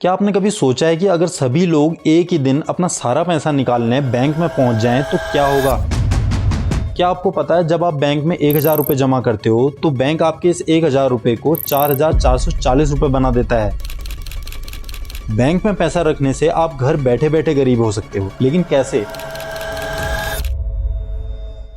क्या आपने कभी सोचा है कि अगर सभी लोग एक ही दिन अपना सारा पैसा निकालने बैंक में पहुंच जाएं तो क्या होगा? क्या आपको पता है जब आप बैंक में 1000 रुपये जमा करते हो तो बैंक आपके इस 1000 रुपये को 4440 रुपये बना देता है। बैंक में पैसा रखने से आप घर बैठे बैठे गरीब हो सकते हो, लेकिन कैसे?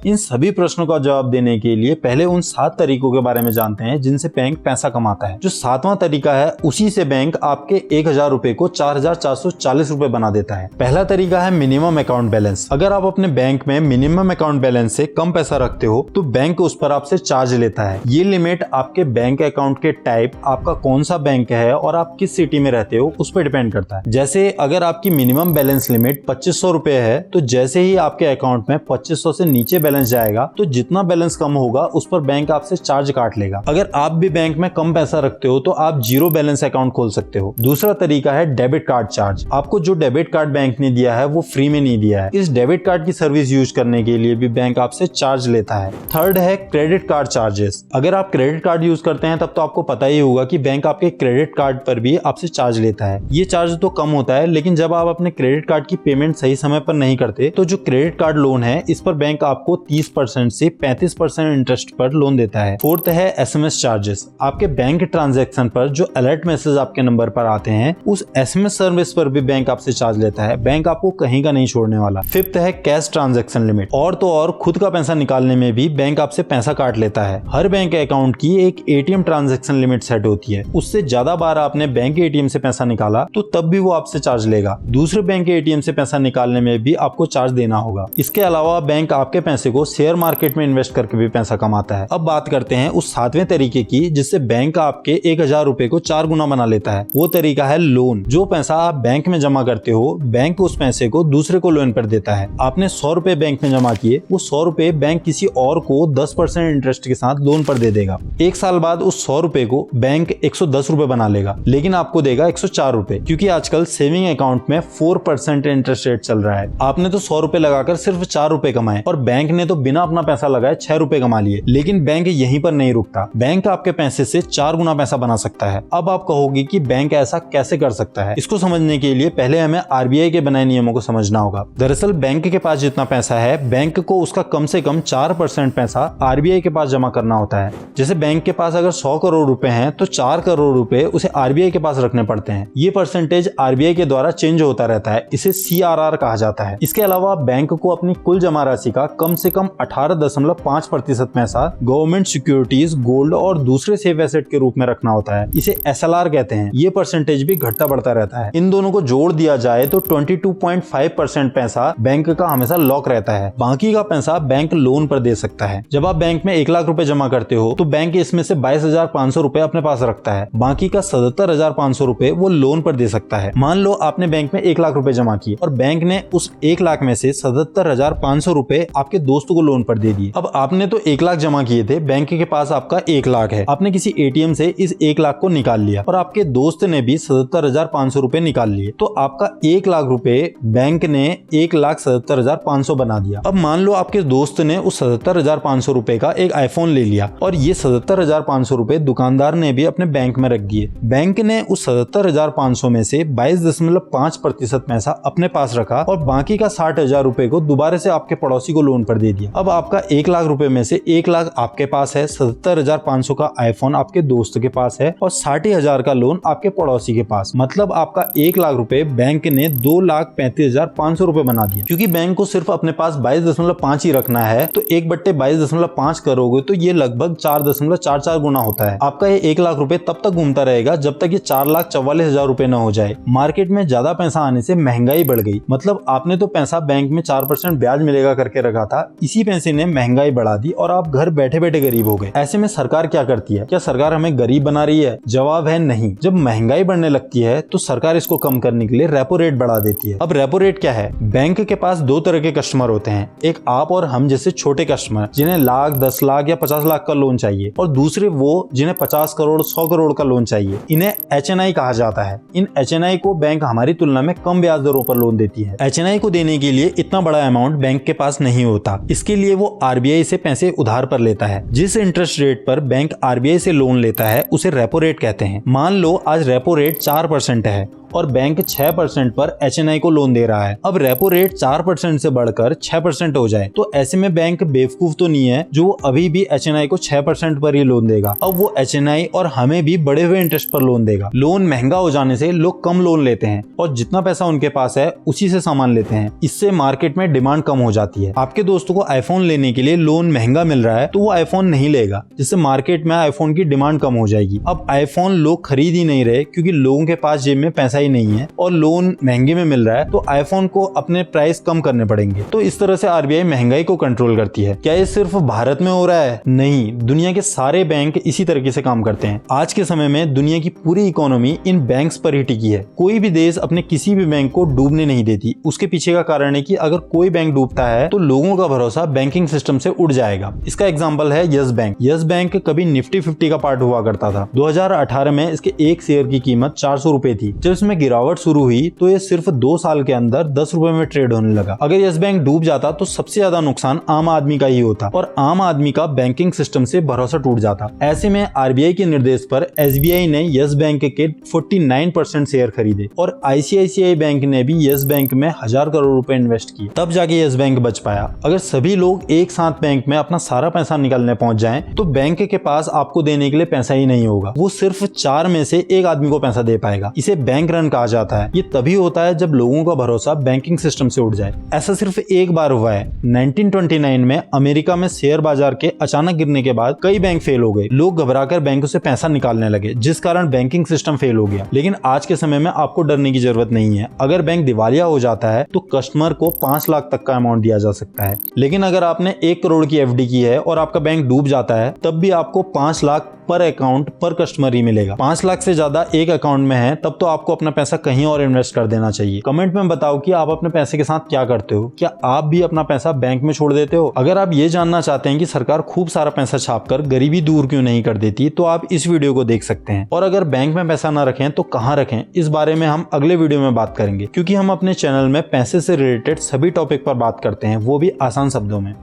इन सभी प्रश्नों का जवाब देने के लिए पहले उन 7 तरीकों के बारे में जानते हैं जिनसे बैंक पैसा कमाता है। जो 7वां तरीका है उसी से बैंक आपके 1000 रुपए को 4440 रुपए बना देता है। पहला तरीका है मिनिमम अकाउंट बैलेंस। अगर आप अपने बैंक में मिनिमम अकाउंट बैलेंस से कम पैसा रखते हो तो बैंक उस पर आपसे चार्ज लेता है। ये लिमिट आपके बैंक अकाउंट के टाइप, आपका कौन सा बैंक है और आप किस सिटी में रहते हो उस पर डिपेंड करता है। जैसे अगर आपकी मिनिमम बैलेंस लिमिट 2500 रुपए है तो जैसे ही आपके अकाउंट में 2500 से नीचे बैलेंस जाएगा तो जितना बैलेंस कम होगा उस पर बैंक आपसे चार्ज काट लेगा। अगर आप भी बैंक में कम पैसा रखते हो तो आप जीरो बैलेंस अकाउंट खोल सकते हो। दूसरा तरीका है डेबिट कार्ड चार्ज। आपको जो डेबिट कार्ड बैंक ने दिया है वो फ्री में नहीं दिया है। इस डेबिट कार्ड की सर्विस यूज करने के लिए भी बैंक आपसे चार्ज लेता है। थर्ड है क्रेडिट कार्ड चार्जेस। अगर आप क्रेडिट कार्ड यूज करते हैं तब तो आपको पता ही होगा कि बैंक आपके क्रेडिट कार्ड पर भी आपसे चार्ज लेता है। ये चार्ज तो कम होता है, लेकिन जब आप अपने क्रेडिट कार्ड की पेमेंट सही समय पर नहीं करते तो जो क्रेडिट कार्ड लोन है इस पर बैंक आपको 30% से 35% इंटरेस्ट पर लोन देता है। फोर्थ है एसएमएस चार्जेस। आपके बैंक ट्रांजैक्शन पर जो अलर्ट मैसेज आपके नंबर पर आते हैं उस एसएमएस सर्विस पर भी बैंक आपसे चार्ज लेता है। बैंक आपको कहीं का नहीं छोड़ने वाला। फिफ्थ है कैश ट्रांजैक्शन लिमिट। और तो और खुद का पैसा निकालने में भी बैंक आपसे पैसा काट लेता है। हर बैंक अकाउंट की एक एटीएम ट्रांजैक्शन लिमिट सेट होती है। उससे ज्यादा बार आपने बैंक एटीएम से पैसा निकाला तो तब भी वो आपसे चार्ज लेगा। दूसरे बैंक के एटीएम से पैसा निकालने में भी आपको चार्ज देना होगा। इसके अलावा बैंक आपके पैसे को शेयर मार्केट में इन्वेस्ट करके भी पैसा कमाता है। अब बात करते हैं उस 7वें तरीके की जिससे बैंक आपके 1000 रुपए को 4 गुना बना लेता है। वो तरीका है लोन। जो पैसा आप बैंक में जमा करते हो बैंक उस पैसे को दूसरे को लोन पर देता है। आपने 100 रुपए बैंक में जमा किए, वो 100 रुपए बैंक किसी और को 10% इंटरेस्ट के साथ लोन पर दे देगा। 1 साल बाद उस 100 रुपए को बैंक 110 रुपए बना लेगा, लेकिन आपको देगा 104 रुपए, क्योंकि आजकल सेविंग अकाउंट में 4% इंटरेस्ट रेट चल रहा है। आपने तो 100 रुपए लगाकर सिर्फ 4 रुपए कमाए और बैंक ने तो बिना अपना पैसा लगाए 6 रुपए कमा लिए। लेकिन बैंक यहीं पर नहीं रुकता, बैंक आपके पैसे से 4 गुना पैसा बना सकता है। अब आप कहोगे कि बैंक ऐसा कैसे कर सकता है? इसको समझने के लिए पहले हमें आरबीआई के बनाए नियमों को समझना होगा। दरअसल बैंक के पास जितना पैसा है बैंक को उसका कम से कम 4% पैसा आरबीआई के पास जमा करना होता है। जैसे बैंक के पास अगर 100 करोड़ रुपए हैं तो 4 करोड़ रुपए उसे आरबीआई के पास रखने पड़ते हैं। ये परसेंटेज आरबीआई के द्वारा चेंज होता रहता है। इसे सीआरआर कहा जाता है। इसके अलावा बैंक को अपनी कुल जमा राशि का कम से कम 18.5% पैसा गवर्नमेंट सिक्योरिटीज, गोल्ड और दूसरे सेफ एसेट के रूप में रखना होता है। इसे एसएलआर कहते हैं। ये परसेंटेज भी घटता बढ़ता रहता है। इन दोनों को जोड़ दिया जाए तो 22.5% पैसा बैंक का हमेशा लॉक रहता है। बाकी का पैसा बैंक लोन पर दे सकता है। जब आप बैंक में 1 लाख रुपए जमा करते हो तो बैंक इसमें से 22,500 रुपए अपने पास रखता है। बाकी का 77,500 रुपए वो लोन पर दे सकता है। मान लो आपने बैंक में 1 लाख रुपए जमा किए और बैंक ने उस 1 लाख में से 77,500 रुपए आपके दोस्त को लोन पर दे दिए। अब आपने तो 1 लाख जमा किए थे, बैंक के पास आपका 1 लाख है। आपने किसी एटीएम से इस 1 लाख को निकाल लिया और आपके दोस्त ने भी 77,500 रुपए निकाल लिए, तो आपका 1 लाख रुपए बैंक ने 1,77,500 बना दिया। अब मान लो आपके दोस्त ने उस 77,500 रुपए का एक आईफोन ले लिया और ये 77,500 रुपए दुकानदार ने भी अपने बैंक में रख दिए। बैंक ने उस 77,500 में से 22.5% पैसा अपने पास रखा और बाकी का 60,000 रुपए को दोबारा से आपके पड़ोसी को लोन पर दे दिया। अब आपका 1 लाख रुपए में से 1 लाख आपके पास है, 77,500 का आईफोन आपके दोस्त के पास है और 60,000 का लोन आपके पड़ोसी के पास। मतलब आपका 1 लाख रुपए बैंक ने 2,35,500 रुपए बना दिया। क्योंकि बैंक को सिर्फ अपने पास 22.5 ही रखना है तो 1/22.5 करोगे तो ये लगभग 4.44 गुना होता है। आपका ये 1 लाख रुपए तब तक घूमता रहेगा जब तक ये 4,44,000 रुपए न हो जाए। मार्केट में ज्यादा पैसा आने से महंगाई बढ़ गई। मतलब आपने तो पैसा बैंक में 4% ब्याज मिलेगा करके रखा था, इसी पैसे ने महंगाई बढ़ा दी और आप घर बैठे बैठे गरीब हो गए। ऐसे में सरकार क्या करती है? क्या सरकार हमें गरीब बना रही है? जवाब है नहीं। जब महंगाई बढ़ने लगती है तो सरकार इसको कम करने के लिए रेपो रेट बढ़ा देती है। अब रेपो रेट क्या है? बैंक के पास 2 तरह के कस्टमर होते हैं। एक आप और हम जैसे छोटे कस्टमर जिन्हें लाख, 10 लाख या 50 लाख का लोन चाहिए, और दूसरे वो जिन्हें 50 करोड़, 100 करोड़ का लोन चाहिए। इन्हें एचएनआई कहा जाता है। इन एचएनआई को बैंक हमारी तुलना में कम ब्याज दरों पर लोन देती है। एचएनआई को देने के लिए इतना बड़ा अमाउंट बैंक के पास नहीं होता। इसके लिए वो आरबीआई से पैसे उधार पर लेता है। जिस इंटरेस्ट रेट पर बैंक आरबीआई से लोन लेता है उसे रेपो रेट कहते हैं। मान लो आज रेपो रेट 4% है और बैंक 6% पर HNI को लोन दे रहा है। अब रेपो रेट 4% से बढ़कर 6% हो जाए तो ऐसे में बैंक बेवकूफ तो नहीं है जो अभी भी HNI को 6% पर ही लोन देगा। अब वो HNI और हमें भी बढ़े हुए इंटरेस्ट पर लोन देगा। लोन महंगा हो जाने से लोग कम लोन लेते हैं और जितना पैसा उनके पास है उसी से सामान लेते हैं। इससे मार्केट में डिमांड कम हो जाती है। आपके दोस्तों को आईफोन लेने के लिए लोन महंगा मिल रहा है तो वो आईफोन नहीं लेगा, जिससे मार्केट में आईफोन की डिमांड कम हो जाएगी। अब आईफोन लोग खरीद ही नहीं रहे क्योंकि लोगों के पास जेब में पैसा ही नहीं है और लोन महंगे में मिल रहा है तो आईफोन को अपने प्राइस कम करने पड़ेंगे। तो इस तरह से RBI महंगाई को कंट्रोल करती है। क्या ये सिर्फ भारत में हो रहा है? नहीं, दुनिया के सारे बैंक इसी तरीके से काम करते हैं। आज के समय में दुनिया की पूरी इकोनॉमी इन बैंक्स पर ही टिकी है। कोई भी देश अपने किसी भी बैंक को डूबने नहीं देती। उसके पीछे का कारण है कि अगर कोई बैंक डूबता है तो लोगों का भरोसा बैंकिंग सिस्टम से उड़ जाएगा। इसका एग्जांपल है यस बैंक। यस बैंक कभी निफ्टी 50 का पार्ट हुआ करता था। 2018 में इसके एक शेयर की कीमत 400 रुपए थी। जब इसमें गिरावट शुरू हुई तो ये सिर्फ 2 साल के अंदर 10 रुपए में ट्रेड होने लगा। अगर यस बैंक डूब जाता तो सबसे ज्यादा नुकसान आम आदमी का ही होता और आम आदमी का बैंकिंग सिस्टम से भरोसा टूट जाता। ऐसे में RBI के निर्देश पर SBI ने यस बैंक के 49% शेयर खरीदे और ICICI बैंक ने भी यस बैंक में 1000 करोड़ रुपए इन्वेस्ट किए, तब जाके यस बैंक बच पाया। अगर सभी लोग एक साथ बैंक में अपना सारा पैसा निकालने पहुंच जाएं तो बैंक के पास आपको देने के लिए पैसा ही नहीं होगा। वो सिर्फ 4 में से 1 आदमी को पैसा दे पाएगा। इसे बैंक रन कहा जाता है। ये तभी होता है जब लोगों का भरोसा बैंकिंग सिस्टम से उठ जाए। ऐसा सिर्फ एक बार हुआ है। 1929 में अमेरिका में शेयर बाजार के अचानक गिरने के बाद कई बैंक फेल हो गए। लोग घबराकर बैंकों से पैसा निकालने लगे, जिस कारण बैंकिंग सिस्टम फेल हो गया। लेकिन आज के समय में आपको डरने की जरूरत नहीं है। अगर बैंक दिवालिया हो जाता है तो कस्टमर को 5 लाख तक का अमाउंट दिया जा सकता है। लेकिन अगर आपने 1 करोड़ की FD की है और आपका बैंक डूब जाता है तब भी आपको 5 लाख पर अकाउंट पर कस्टमर ही मिलेगा। 5 लाख से ज्यादा एक अकाउंट में है तब तो आपको अपना पैसा कहीं और इन्वेस्ट कर देना चाहिए। कमेंट में बताओ कि आप अपने पैसे के साथ क्या करते हो। क्या आप भी अपना पैसा बैंक में छोड़ देते हो? अगर आप ये जानना चाहते हैं कि सरकार खूब सारा पैसा छापकर गरीबी दूर क्यों नहीं कर देती तो आप इस वीडियो को देख सकते हैं। और अगर बैंक में पैसा ना रखें तो कहाँ रखें, इस बारे में हम अगले वीडियो में बात करेंगे, क्योंकि हम अपने चैनल में पैसे से रिलेटेड सभी टॉपिक पर बात करते हैं, वो भी आसान शब्दों में।